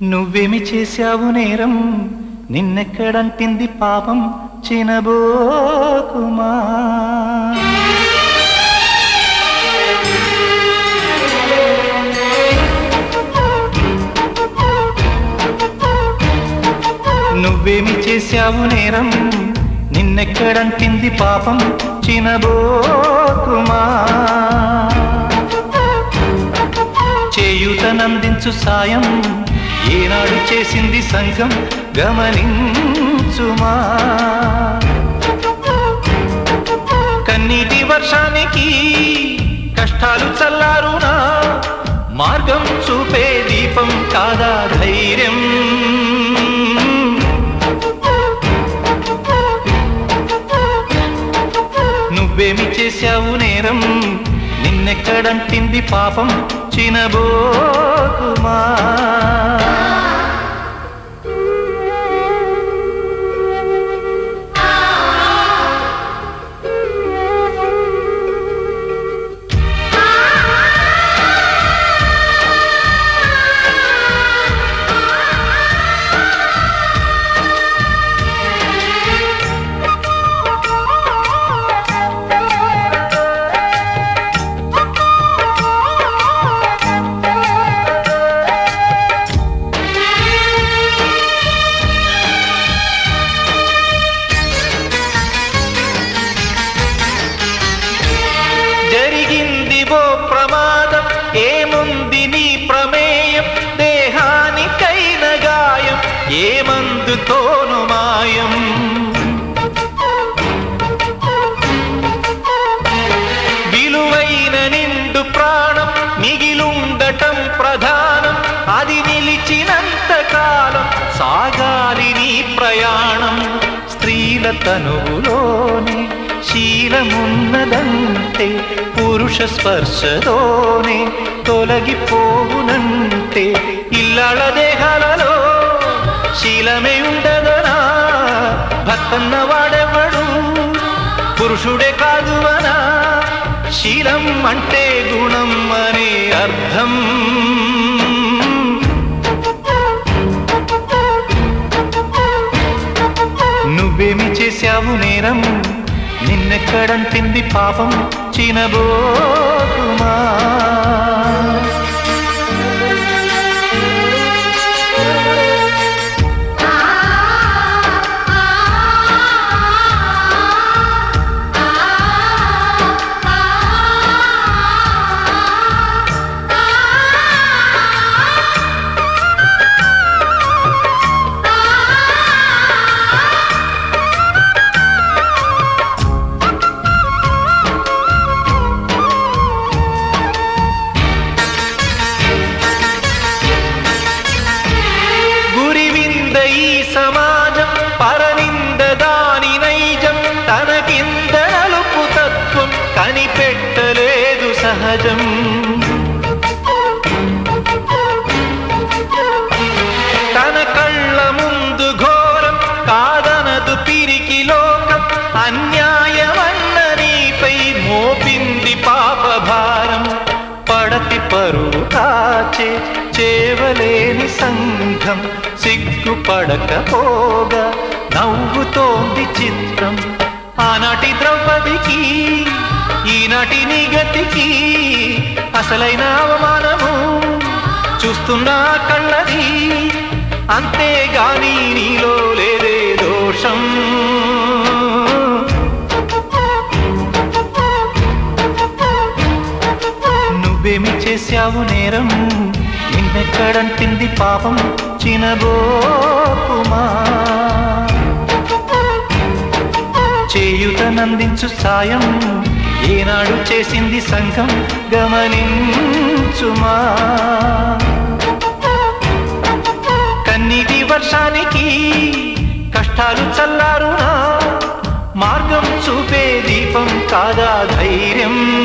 నువ్వేమి చేశావు నేరం, నిన్నెక్కడంటింది పాపం చినబోకుమా. నువ్వేమి చేశావు నేరం, నిన్నెక్కడంటింది పాపం చినబోకుమా. చేయూతనందించు సాయం ఏనాడు చేసింది సంఘం గమనించుమా. కన్నీటి వర్షానికి కష్టాలు చల్లారునా, మార్గం చూపే దీపం కాదా ధైర్యం. నువ్వేమి చేశావు నేరం, నిన్నెక్కడంటింది పాపం చినబోకుమా. ప్రమాదం ఏముంది నీ ప్రమేయం, దేహానికైన గాయం ఏమందుతోను మాయం. విలువైన నిండు ప్రాణం మిగిలుండటం ప్రధానం, అది నిలిచినంత కాలం సాగాలి నీ ప్రయాణం. స్త్రీల తనువులోనే శీలమున్నదంటే, పురుష స్పర్శతోనే తొలగిపోవునంటే, ఇల్లాళ దేహాలలో శీలమే ఉండదనా. భర్తన్న వాడెవడు పురుషుడే కాదువనా. శీలం అంటే గుణం అనే అర్థం. నువ్వేమి చేశావు నేరం, నిన్నెక్కడంటింది పాపం చినబోకుమా. సమాజం పరనింద దాని నైజం, తన కింద నలుపు తత్వం కనిపెట్టలేదు సహజం. తన కళ్ళ ముందు ఘోరం కాదనదు పిరికి లోకం, అన్యాయమన్న నీపై మోపింది పాపభారం. పడతి పరువు కాచే చేవలేని సంఘం, సిగ్గుపడకపోగా నవ్వుతోంది చిత్రం. ఆనాటి ద్రౌపదికి ఈనాటి నిగతికి అసలైన అవమానము చూస్తున్నా కళ్ళది. అంతేగాని నీలో లేదే దోషం. నువ్వేమి చేశావు నేరం, నిన్నెక్కడంటింది పాపం చినబోకుమా. చేయూతనందించు సాయం ఏనాడు చేసింది సంఘం గమనించుమా. కన్నీటి వర్షానికి కష్టాలు చల్లారునా, మార్గం చూపే దీపం కాదా ధైర్యం.